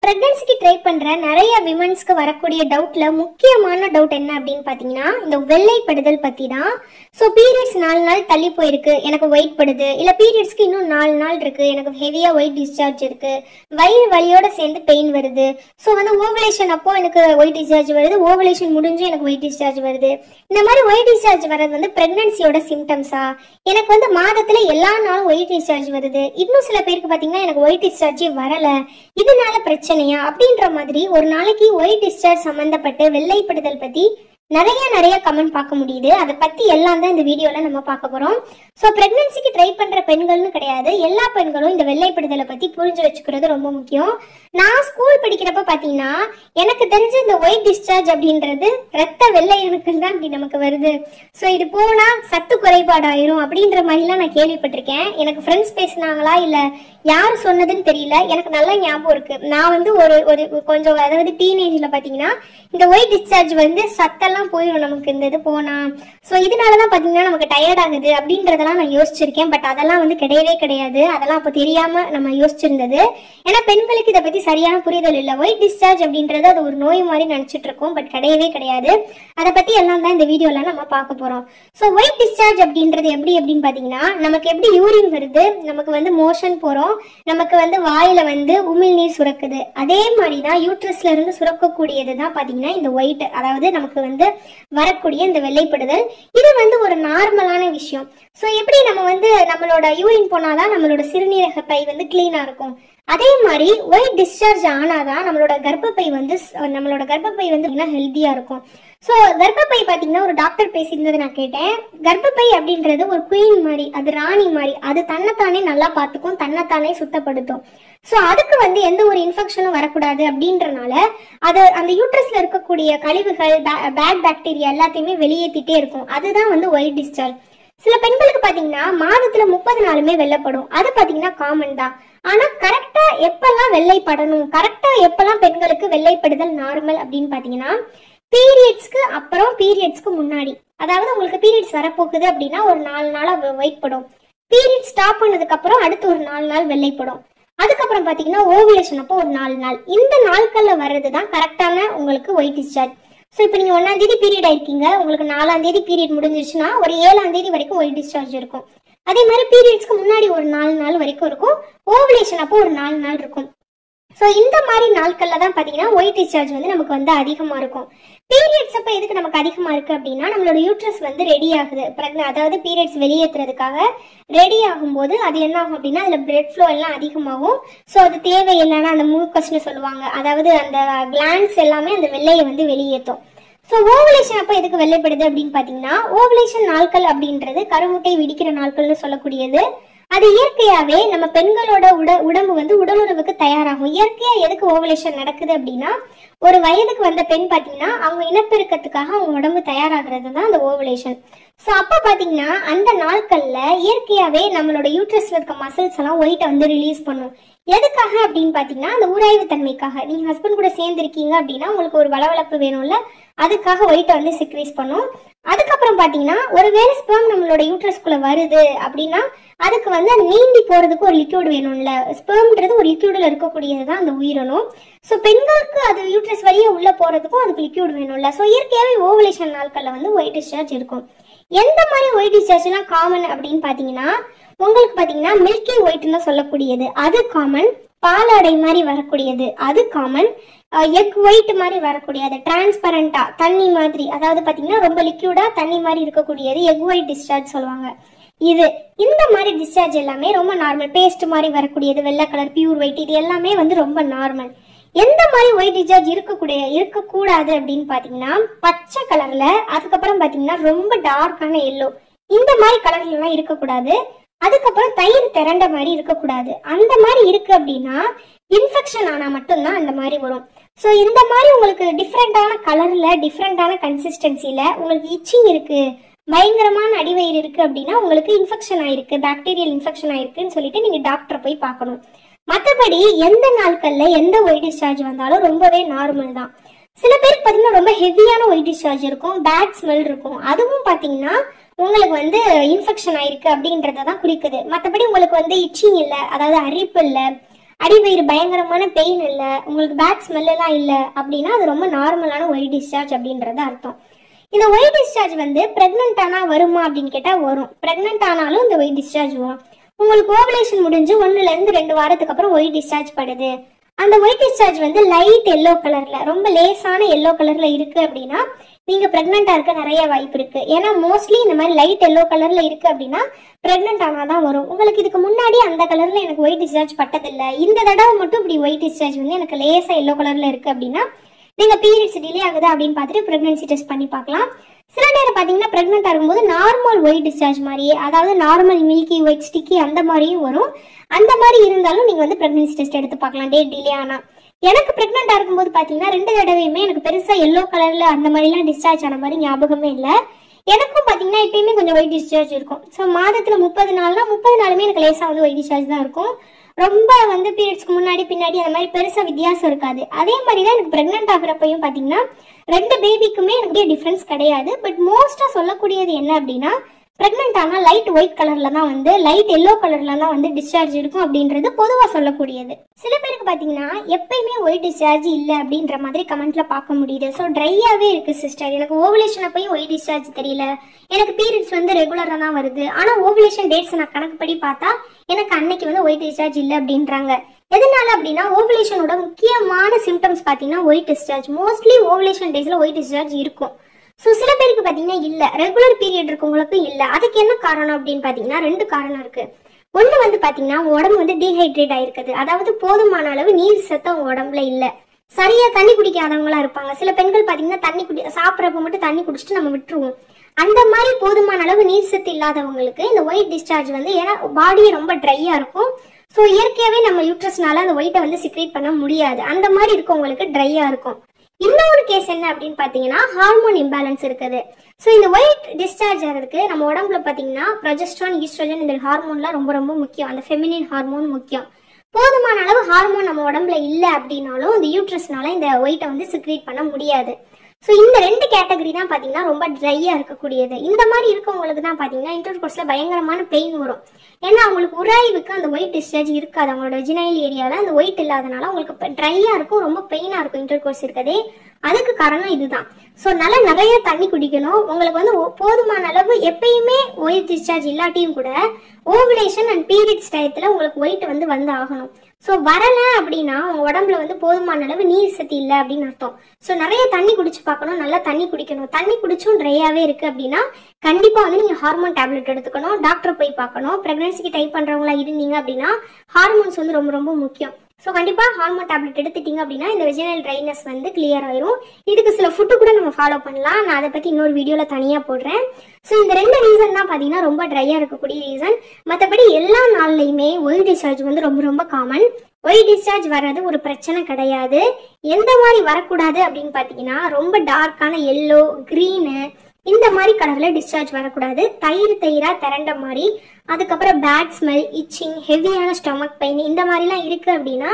பிரெக்னன்சிக்கு try பண்ற நிறைய விமன்ஸ்க்கு வரக்கூடிய டவுட்ல முக்கியமான டவுட் என்ன அப்படின்னு பாத்தீங்கன்னா இந்த வெள்ளைப்படுதல் பத்தி தான். ஸோ பீரியட்ஸ் 4 நாள் தள்ளி போயிருக்கு, எனக்கு ஒயிட் படுது, இல்ல பீரியட்ஸ்க்கு இன்னும் 4 நாள் இருக்கு, எனக்கு ஹெவியா ஒயிட் டிஸ்சார்ஜ் இருக்கு, வயிறு வலியோட சேர்ந்து பெயின் வருது. ஸோ வந்து ஓவலேஷன் அப்போ எனக்கு ஒயிட் டிஸ்சார்ஜ் வருது, ஓவலேஷன் முடிஞ்சு எனக்கு ஒயிட் டிஸ்சார்ஜ் வருது. இந்த மாதிரி ஒயிட் டிஸ்சார்ஜ் வர்றது வந்து பிரெக்னன்சியோட சிம்டம்ஸா? எனக்கு வந்து மாதத்துல எல்லா நாளும் ஒயிட் டிஸ்சார்ஜ் வருது, இன்னும் சில பேருக்கு பாத்தீங்கன்னா எனக்கு ஒயிட் டிஸ்சார்ஜே வரல, இதனால பிரச்சனையா அப்படின்ற மாதிரி ஒரு நாளைக்கு ஒயிட் டிஸ்சார்ஜ் சம்பந்தப்பட்டு வெள்ளைப்படுதல் பத்தி நிறைய கமெண்ட் பார்க்க முடியுது. அதை பத்தி எல்லாம் தான் இந்த வீடியோல நம்ம பார்க்க போறோம். ஸோ பிரெக்னன்சிக்கு ட்ரை பண்ற பெண்கள்னு கிடையாது, எல்லா பெண்களும் இந்த வெள்ளைப்படுதலை பத்தி புரிஞ்சு வச்சுக்கிறது ரொம்ப முக்கியம். நான் ஸ்கூல் படிக்கிறப்ப பாத்தீங்கன்னா எனக்கு தெரிஞ்ச இந்த ஒயிட் டிஸ்சார்ஜ் அப்படின்றது ரத்த வெள்ளை அணுக்கள் தான் அப்படி நமக்கு வருது. ஸோ இது போனா சத்து குறைபாடு ஆயிரும் அப்படின்ற மாதிரிலாம் நான் கேள்விப்பட்டிருக்கேன். எனக்கு ஃப்ரெண்ட்ஸ் பேசினாங்களா இல்ல யார் சொன்னதுன்னு தெரியல, எனக்கு நல்லா ஞாபகம் இருக்கு. நான் வந்து ஒரு கொஞ்சம் அதாவது டீனேஜ்ல பாத்தீங்கன்னா இந்த ஒயிட் டிஸ்சார்ஜ் வந்து சத்தெல்லாம் போயிடும் நமக்கு இந்த இது போனா. ஸோ இதனாலதான் பாத்தீங்கன்னா நமக்கு டயர்ட் ஆகுது அப்படின்றதெல்லாம் நான் யோசிச்சிருக்கேன். பட் அதெல்லாம் வந்து கிடையவே கிடையாது, அதெல்லாம் அப்போ தெரியாம நம்ம யோசிச்சிருந்தது. ஏன்னா பெண்களுக்கு இதை பத்தி சரியான புரிதல் இல்லை. ஒயிட் டிஸ்சார்ஜ் அப்படின்றது அது ஒரு நோய் மாதிரி நினைச்சிட்டு இருக்கோம், பட் கிடையவே கிடையாது. அதை பத்தி எல்லாம் தான் இந்த வீடியோல நம்ம பார்க்க போறோம். ஸோ ஒயிட் டிஸ்சார்ஜ் அப்படின்றது எப்படி அப்படின்னு பாத்தீங்கன்னா நமக்கு எப்படி யூரின் வருது, நமக்கு வந்து மோஷன் போறோம், நமக்கு வந்து வாயில வந்து உமிழ்நீர் சுரக்குது, அதே மாதிரிதான் யூட்ரஸ்ல இருந்து சுரக்கக்கூடியது தான் பாத்தீங்கன்னா இந்த ஒயிட், அதாவது நமக்கு வந்து வரக்கூடிய இந்த வெள்ளைப்படுதல். இது வந்து ஒரு நார்மலான விஷயம். ஸோ எப்படி நம்ம வந்து நம்மளோட யூரின் போனாதான் நம்மளோட சிறுநீரக பை வந்து கிளீனா இருக்கும், அதே மாதிரி ஒயிட் டிஸ்சார்ஜ் ஆனாதான் நம்மளோட கர்ப்பப்பை வந்து ஹெல்த்தியா இருக்கும். ஸோ கர்ப்பப்பை பாத்தீங்கன்னா ஒரு டாக்டர் பேசியிருந்தது நான் கேட்டேன். கர்ப்பப்பை அப்படின்றது ஒரு குயின் மாதிரி, அது ராணி மாதிரி, அது தன்னைத்தானே நல்லா பார்த்துக்கும், தன்னைத்தானே சுத்தப்படுத்தும். ஸோ அதுக்கு வந்து எந்த ஒரு இன்ஃபெக்ஷனும் வரக்கூடாது அப்படின்றனால அது அந்த யூட்ரஸ்ல இருக்கக்கூடிய கழிவுகள், பேட் பாக்டீரியா எல்லாத்தையுமே வெளியேற்றிட்டே இருக்கும். அதுதான் வந்து ஒயிட் டிஸ்சார்ஜ். சில பெண்களுக்கு பாத்தீங்கன்னா மாதத்துல 30 நாளுமே வெள்ளைப்படும், அது பாத்தீங்கன்னா காமன் தான். ஆனா கரெக்டா எப்பெல்லாம் வெள்ளைப்படணும், கரெக்டா எப்பெல்லாம் பெண்களுக்கு வெள்ளைப்படுதல் நார்மல் அப்படின்னு பாத்தீங்கன்னா பீரியட்ஸ்க்கு அப்புறம், பீரியட்ஸ்க்கு முன்னாடி. அதாவது உங்களுக்கு பீரியட்ஸ் வரப்போகுது அப்படின்னா ஒரு 4 நாளா ஒயிட் படும், பீரியட் ஸ்டாப் பண்ணதுக்கு அப்புறம் அடுத்து ஒரு 4 நாள் வெள்ளைப்படும், அதுக்கப்புறம் பாத்தீங்கன்னா ஓவுலேஷன் அப்போ ஒரு 4 நாள். இந்த நாட்கள்ல வர்றதுதான் கரெக்டான உங்களுக்கு ஒயிட் டிஸ்சார்ஜ். ஸோ இப்போ நீங்க 1ஆம் தேதி பீரியட் ஆயிருக்கீங்க, உங்களுக்கு 4ஆம் தேதி பீரியட் முடிஞ்சிருச்சுன்னா ஒரு 7ஆம் தேதி வரைக்கும் ஒயிட் டிஸ்சார்ஜ் இருக்கும். அதே மாதிரி பீரியட்ஸ்க்கு முன்னாடி ஒரு 4 நாள் வரைக்கும் இருக்கும், ஓவுலேஷன் அப்போ ஒரு 4 நாள் இருக்கும். ஸோ இந்த மாதிரி நாட்கள்ல தான் பாத்தீங்கன்னா ஒயிட் டிஸ்சார்ஜ் வந்து நமக்கு வந்து அதிகமா இருக்கும். பீரியட்ஸ் அப்ப எதுக்கு நமக்கு அதிகமா இருக்கு அப்படின்னா நம்மளோட யூட்ரஸ் வந்து ரெடி ஆகுது, அதாவது பீரியட்ஸ் வெளியேற்றுறதுக்காக ரெடி ஆகும்போது அது என்ன ஆகும் அப்படின்னா அதுல பிளட் ஃப்ளோ எல்லாம் அதிகமாகும். ஸோ அது தேவையில்லைன்னா அந்த மூக்கஸ்ன்னு சொல்லுவாங்க, அதாவது அந்த கிளாண்ட்ஸ் எல்லாமே அந்த வெள்ளையை வந்து வெளியேற்றும். ஸோ ஓவலேஷன் அப்போ எதுக்கு வெள்ளைப்படுது அப்படின்னு பாத்தீங்கன்னா ஓவலேஷன் நாட்கள் அப்படின்றது கருமுட்டை வெடிக்கிற நாட்கள்னு சொல்லக்கூடியது. அது இயற்கையாவே நம்ம பெண்களோட உடம்பு வந்து உடலுறவுக்கு தயாராகும். இயற்கையா எதுக்கு ஓவலேஷன் நடக்குது அப்படின்னா ஒரு வயதுக்கு வந்த பெண் பாத்தீங்கன்னா அவங்க இனப்பெருக்கத்துக்காக அவங்க உடம்பு தயாராகிறது தான் அந்த ஓவலேஷன். ஸோ அப்ப பாத்தீங்கன்னா அந்த நாட்கள்ல இயற்கையாவே நம்மளோட யூட்ரஸ்ல இருக்க மசில்ஸ் எல்லாம் ஒயிட்டை வந்து ரிலீஸ் பண்ணும். எதுக்காக அப்படின்னு பாத்தீங்கன்னா அந்த உராய்வு தன்மைக்காக. நீங்க ஹஸ்பண்ட் கூட சேர்ந்துருக்கீங்க அப்படின்னா உங்களுக்கு ஒரு வளவளப்பு வேணும்ல, அதுக்காக ஒயிட்டை வந்து சிக்ரீஸ் பண்ணும். அதுக்கப்புறம் பாத்தீங்கன்னா ஒருவேளை ஸ்பெர்ம் நம்மளோட யூட்ரஸ்குள்ள வருது அப்படின்னா அதுக்கு வந்து அது நீந்தி போறதுக்கு ஒரு லிக்யூட் வேணும்ல. ஸ்பெர்ம்ன்றது ஒரு லிக்யூட்ல இருக்கக்கூடியதுதான் அந்த உயிரணு. ஸோ பெண்களுக்கு அது யூட்ரஸ் வழியே உள்ள போறதுக்கும் அதுக்கு லிக்யூட் வேணும்ல. ஸோ இயற்கையாவே ஓவலேஷன் நாட்கள்ல வந்து ஒயிட் டிஸ்சார்ஜ் இருக்கும். எந்த மாதிரி ஒயிட் டிஸ்சார்ஜ் எல்லாம் காமன் அப்படின்னு பாத்தீங்கன்னா உங்களுக்கு பாத்தீங்கன்னா மில்கி ஒயிட்னு சொல்லக்கூடியது அது காமன், பாலாடை மாதிரி வரக்கூடியது அது காமன், எக் ஒயிட் மாதிரி வரக்கூடியது டிரான்ஸ்பரண்டா தண்ணி மாதிரி, அதாவது பாத்தீங்கன்னா ரொம்ப லிக்யூடா தண்ணி மாதிரி இருக்கக்கூடியது எக் ஒயிட் டிஸ்சார்ஜ் சொல்லுவாங்க. இந்த மாதிரி டிஸ்சார்ஜ் எல்லாமே ரொம்ப நார்மல். பேஸ்ட் மாதிரி வரக்கூடியது வெள்ளை கலர் பியூர் ஒயிட், இது எல்லாமே வந்து ரொம்ப நார்மல். எந்த மாதிரி ஒயிட் டிஸ்சார்ஜ் இருக்கக்கூடாது அப்படின்னு பாத்தீங்கன்னா பச்சை கலர்ல, அதுக்கப்புறம் பாத்தீங்கன்னா ரொம்ப டார்க்கான எல்லோ, இந்த மாதிரி கலர்ல எல்லாம் இருக்கக்கூடாது. அதுக்கப்புறம் தயிர் திரண்ட மாதிரி இருக்கக்கூடாது. அந்த மாதிரி இருக்கு அப்படின்னா இன்ஃபெக்ஷன் ஆனா மட்டும்தான் அந்த மாதிரி வரும். ஸோ இந்த மாதிரி உங்களுக்கு டிஃப்ரெண்டான கலர்ல டிஃப்ரெண்டான கன்சிஸ்டன்சில உங்களுக்கு இச்சிங் இருக்கு, பயங்கரமான அடிவயிறு இருக்கு அப்படின்னா உங்களுக்கு இன்ஃபெக்ஷன் ஆயிருக்கு, பாக்டீரியல் இன்ஃபெக்ஷன் ஆயிருக்குன்னு சொல்லிட்டு நீங்க டாக்டரை போய் பார்க்கணும். மற்றபடி எந்த நாட்கள்ல எந்த ஒயிட் டிஸ்சார்ஜ் வந்தாலும் ரொம்பவே நார்மல் தான். சில பேருக்கு பாத்தீங்கன்னா ரொம்ப ஹெவியான ஒயிட் டிஸ்சார்ஜ் இருக்கும், பேட் ஸ்மெல் இருக்கும், அதுவும் பாத்தீங்கன்னா உங்களுக்கு வந்து இன்ஃபெக்ஷன் ஆயிருக்கு அப்படின்றத தான் குறிக்குது. மற்றபடி உங்களுக்கு வந்து இச்சிங் இல்லை, அதாவது அரிப்பு இல்லை, அடிவயிறு பயங்கரமான பெயின் இல்லை, உங்களுக்கு பேட் ஸ்மெல் எல்லாம் இல்லை அப்படின்னா அது ரொம்ப நார்மலான ஒயிட் டிஸ்சார்ஜ் அப்படின்றது அர்த்தம். இந்த ஒயிட் டிஸ்சார்ஜ் வந்து பிரெக்னென்ட் ஆனா வருமா அப்படின்னு கேட்டா வரும். பிரெக்னென்ட் ஆனாலும் இந்த ஒயிட் டிஸ்சார்ஜ் வரும். உங்களுக்கு ஓவலேஷன் முடிஞ்சு 1 to 2 வாரத்துக்கு அப்புறம் ஒயிட் டிஸ்சார்ஜ் படுது. அந்த ஒயிட் டிஸ்சார்ஜ் வந்து லைட் எல்லோ கலர்ல, ரொம்ப லேசான எல்லோ கலர்ல இருக்கு அப்படின்னா நீங்க பிரெக்னெண்டா இருக்க நிறைய வாய்ப்பு இருக்கு. ஏன்னா மோஸ்ட்லி இந்த மாதிரி லைட் எல்லோ கலர்ல இருக்கு அப்படின்னா பிரெக்னென்ட் ஆனாதான் வரும். உங்களுக்கு இதுக்கு முன்னாடி அந்த கலர்ல எனக்கு ஒயிட் டிஸ்சார்ஜ் பட்டதில்லை, இந்த தடவை மட்டும் இப்படி ஒயிட் டிஸ்சார்ஜ் வந்து எனக்கு லேசா எல்லோ கலர்ல இருக்கு அப்படின்னா நீங்க பீரியட்ஸ் டிலே ஆகுதா அப்படின்னு பார்த்துட்டு பிரெக்னன்சி டெஸ்ட் பண்ணி பார்க்கலாம். சில நேரம் பாத்தீங்கன்னா பிரெக்னெண்டா இருக்கும்போது நார்மல் ஒயிட் டிஸ்சார்ஜ் மாதிரியே, அதாவது நார்மல் மில்கி ஒயிட் ஸ்டிக்கி அந்த மாதிரியும் வரும். அந்த மாதிரி இருந்தாலும் நீங்க வந்து பிரெக்னன்சி டெஸ்ட் எடுத்து பார்க்கலாம் டேட் டிலே ஆனா. எனக்கு பிரெக்னெண்டா இருக்கும்போது பாத்தீங்கன்னா 2 தடவையுமே எனக்கு பெருசா எல்லோ கலர்ல அந்த மாதிரிலாம் டிஸ்சார்ஜ் ஆன மாதிரி ஞாபகமே இல்லை. எனக்கும் பாத்தீங்கன்னா எப்பயுமே கொஞ்சம் ஒயிட் டிஸ்சார்ஜ் இருக்கும். ஸோ மாதத்துல 30 நாள்னா 30 நாளுமே எனக்கு லேசா வந்து ஒயிட் டிஸ்சார்ஜ் தான் இருக்கும். ரொம்ப வந்து பீரியட்ஸ்க்கு முன்னாடி பின்னாடி அந்த மாதிரி பெருசா வித்தியாசம் இருக்காது. அதே மாதிரி தான் எனக்கு பிரெக்னென்ட் ஆகிறப்பையும் பாத்தீங்கன்னா 2 பேபிக்குமே எனக்கு டிஃபரன்ஸ் கிடையாது. பட் மோஸ்டா சொல்லக்கூடியது என்ன அப்படின்னா பிரெக்னென்ட் ஆனா லைட் ஒயிட் கலர்ல தான் வந்து, லைட் எல்லோ கலர்ல தான் வந்து டிஸ்சார்ஜ் இருக்கும் அப்படின்றது பொதுவா சொல்லக்கூடியது. சில பேருக்கு பாத்தீங்கன்னா எப்பயுமே ஒயிட் டிஸ்சார்ஜ் இல்ல அப்படின்ற மாதிரி கமெண்ட்ல பார்க்க முடியுது. ஸோ ட்ரையாவே இருக்கு சிஸ்டர், எனக்கு ஓவலேஷன் அப்பயும் ஒயிட் டிஸ்சார்ஜ் தெரியல, எனக்கு பீரியட்ஸ் வந்து ரெகுலரா தான் வருது, ஆனா ஓவலேஷன் டேட்ஸ் நான் கணக்குப்படி பார்த்தா எனக்கு அன்னைக்கு வந்து ஒயிட் டிஸ்சார்ஜ் இல்லை அப்படின்றாங்க. எதனால அப்படின்னா ஓவலேஷனோட முக்கியமான சிம்டம்ஸ் பாத்தீங்கன்னா ஒயிட் டிஸ்சார்ஜ். மோஸ்ட்லி ஓவலேஷன் டேஸ்ல ஒயிட் டிஸ்சார்ஜ் இருக்கும். ஸோ சில பேருக்கு பாத்தீங்கன்னா இல்ல, ரெகுலர் பீரியட் இருக்கவங்களுக்கு இல்ல. அதுக்கு என்ன காரணம் அப்படின்னு பாத்தீங்கன்னா 2 காரணம் இருக்கு. ஒண்ணு வந்து பாத்தீங்கன்னா உடம்பு வந்து டீஹைட்ரேட் ஆயிருக்குது, அதாவது போதுமான அளவு நீர் சத்து அவங்க உடம்புல இல்ல. சரியா தண்ணி குடிக்காதவங்களா இருப்பாங்க. சில பெண்கள் பாத்தீங்கன்னா சாப்பிட்றப்ப மட்டும் தண்ணி குடிச்சிட்டு நம்ம விட்டுருவோம். அந்த மாதிரி போதுமான அளவு நீர் சத்து இல்லாதவங்களுக்கு இந்த ஒயிட் டிஸ்சார்ஜ் வந்து, ஏன்னா பாடி ரொம்ப ட்ரையா இருக்கும். ஸோ இயற்கையாவே நம்ம யூட்ரஸ்னால அந்த ஒயிட்டை வந்து சிக்ரேட் பண்ண முடியாது. அந்த மாதிரி இருக்கவங்களுக்கு ட்ரையா இருக்கும். இன்னொரு கேஸ் என்ன அப்படின்னு பாத்தீங்கன்னா ஹார்மோன் இம்பேலன்ஸ் இருக்குது. ஸோ இந்த ஒயிட் டிஸ்சார்ஜ் ஆகிறதுக்கு நம்ம உடம்புல பாத்தீங்கன்னா ப்ரொஜெஸ்ட்ரான், ஈஸ்ட்ரோஜன் இந்த ஹார்மோன்லாம் ரொம்ப ரொம்ப முக்கியம். அந்த ஃபெமினின் ஹார்மோன் முக்கியம். போதுமான அளவு ஹார்மோன் நம்ம உடம்புல இல்லை அப்படின்னாலும் இந்த யூட்ரஸ்னால இந்த ஒயிட்டை வந்து சிக்ரேட் பண்ண முடியாது. ஸோ இந்த 2 கேட்டகரி தான் பாத்தீங்கன்னா ரொம்ப ட்ரையா இருக்கக்கூடியது. இந்த மாதிரி இருக்கவங்களுக்கு தான் பாத்தீங்கன்னா இன்டர்கோர்ஸ்ல பயங்கரமான பெயின் வரும். ஏன்னா அவங்களுக்கு உராய்வுக்கு அந்த ஒயிட் டிஸ்சார்ஜ் இருக்காது. அவங்களோட வெஜினைல் ஏரியால அந்த ஒயிட் இல்லாதனால உங்களுக்கு ட்ரையா இருக்கும், ரொம்ப பெயினா இருக்கும் இன்டர்கோர்ஸ் இருக்கதே. அதுக்கு காரணம் இதுதான். ஸோ நல்லா நிறைய தண்ணி குடிக்கணும். உங்களுக்கு வந்து போதுமான அளவு எப்பயுமே ஒயிட் டிஸ்சார்ஜ் இல்லாட்டியும் கூட ஓவலேஷன் அண்ட் பீரியட்ஸ் டயத்துல உங்களுக்கு ஒயிட் வந்து ஆகணும். ஸோ வரல அப்படின்னா உங்க உடம்புல வந்து போதுமான அளவு நீர் சத்து இல்லை அப்படின்னு அர்த்தம். ஸோ நிறைய தண்ணி குடிச்சு பார்க்கணும், நல்லா தண்ணி குடிக்கணும். தண்ணி குடிச்சும் ட்ரையாவே இருக்கு அப்படின்னா கண்டிப்பா வந்து நீங்க ஹார்மோன் டேப்லெட் எடுத்துக்கணும், டாக்டர் போய் பார்க்கணும். பிரெக்னன்சிக்கு ட்ரை பண்றவங்களா இருந்தீங்க அப்படின்னா ஹார்மோன்ஸ் வந்து ரொம்ப ரொம்ப முக்கியம். ஸோ கண்டிப்பா ஹார்மோன் டேப்லெட் எடுத்துட்டீங்க அப்படின்னா இந்த வெஜினல் ட்ரைனஸ் வந்து கிளியர் ஆயிரும். இதுக்கு சில ஃபுட்டு கூட நம்ம ஃபாலோ பண்ணலாம். நான் அதை பத்தி இன்னொரு வீடியோல தனியா போடுறேன். ஸோ இந்த 2 ரீசன் தான் பாத்தீங்கன்னா ரொம்ப ட்ரையா இருக்கக்கூடிய ரீசன். மற்றபடி எல்லா நாள்லயுமே ஒயிட் டிஸ்சார்ஜ் வந்து ரொம்ப ரொம்ப காமன். ஒயிட் டிஸ்சார்ஜ் வர்றது ஒரு பிரச்சனை கிடையாது. எந்த மாதிரி வரக்கூடாது அப்படின்னு பாத்தீங்கன்னா ரொம்ப டார்க்கான எல்லோ, கிரீனு இந்த மாதிரி கலர்ல டிஸ்சார்ஜ் வரக்கூடாது. தயிரா திரண்ட மாதிரி, அதுக்கப்புறம் பேட் ஸ்மெல், இச்சிங், ஹெவியான ஸ்டொமக் பெயின் இந்த மாதிரிலாம் இருக்கு அப்படின்னா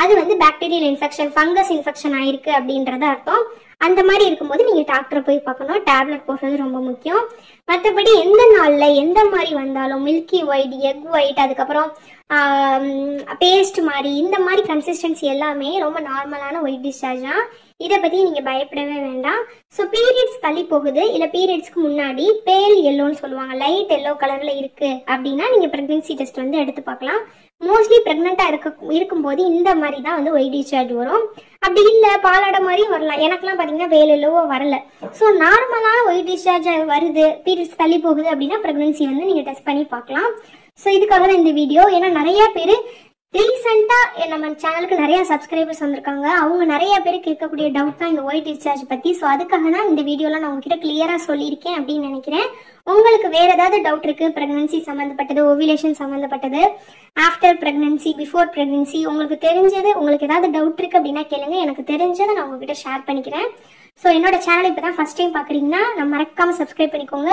அது வந்து பாக்டீரியல் இன்ஃபெக்ஷன், ஃபங்கஸ் இன்ஃபெக்ஷன் ஆயிருக்கு அப்படின்றத அர்த்தம். அந்த மாதிரி இருக்கும்போது நீங்க டாக்டரை போய் பார்க்கணும். டேப்லெட் போடுறது ரொம்ப முக்கியம். மற்றபடி எந்த நாள்ல எந்த மாதிரி வந்தாலும் மில்கி ஒயிட், எக் ஒயிட், அதுக்கப்புறம் பேஸ்ட் மாதிரி இந்த மாதிரி கன்சிஸ்டன்சி எல்லாமே ரொம்ப நார்மலான ஒயிட் டிஸ்சார்ஜ் தான். இதை பத்தி நீங்க பயப்படவே வேண்டாம். ஸோ பீரியட்ஸ் தள்ளி போகுது இல்ல பீரியட்ஸ்க்கு முன்னாடி பேல் எல்லோன்னு சொல்லுவாங்க, லைட் எல்லோ கலர்ல இருக்கு அப்படின்னா நீங்க பிரெக்னன்சி டெஸ்ட் வந்து எடுத்து பார்க்கலாம். மோஸ்ட்லி பிரெக்னெண்டா இருக்கும்போது இந்த மாதிரி தான் வந்து ஒயிட் டிஸ்சார்ஜ் வரும். அப்படி இல்லை பாலாட மாதிரியும் வரலாம். எனக்குலாம் பாத்தீங்கன்னா பேல் எல்லோவோ வரல. ஸோ நார்மலான ஒயிட் டிஸ்சார்ஜ் வருது, பீரியட்ஸ் தள்ளி போகுது அப்படின்னா பிரெக்னன்சி வந்து நீங்க டெஸ்ட் பண்ணி பார்க்கலாம். ஸோ இதுக்காக தான் இந்த வீடியோ. ஏன்னா நிறைய பேர் ரீசெண்டா நம்ம சேனலுக்கு நிறைய சப்ஸ்கிரைபர்ஸ் வந்திருக்காங்க. அவங்க நிறைய பேருக்கு இருக்கக்கூடிய டவுட் தான் இந்த ஒயிட் டிஸ்சார்ஜ் பத்தி. ஸோ அதுக்காக தான் இந்த வீடியோல நான் உங்ககிட்ட கிளியரா சொல்லியிருக்கேன் அப்படின்னு நினைக்கிறேன். உங்களுக்கு வேற ஏதாவது டவுட் இருக்கு, பிரெக்னன்சி சம்பந்தப்பட்டது, ஓவிலேஷன் சம்பந்தப்பட்டது, ஆஃப்டர் பிரெக்னன்சி, பிஃபோர் பிரெக்னன்சி, உங்களுக்கு தெரிஞ்சது, உங்களுக்கு ஏதாவது டவுட் இருக்கு அப்படின்னா கேளுங்க. எனக்கு தெரிஞ்சதை நான் உங்ககிட்ட ஷேர் பண்ணிக்கிறேன். ஸோ என்னோட சேனல் இப்பதான் ஃபர்ஸ்ட் டைம் பாக்குறீங்கன்னா நான் மறக்காம சப்ஸ்கிரைப் பண்ணிக்கோங்க.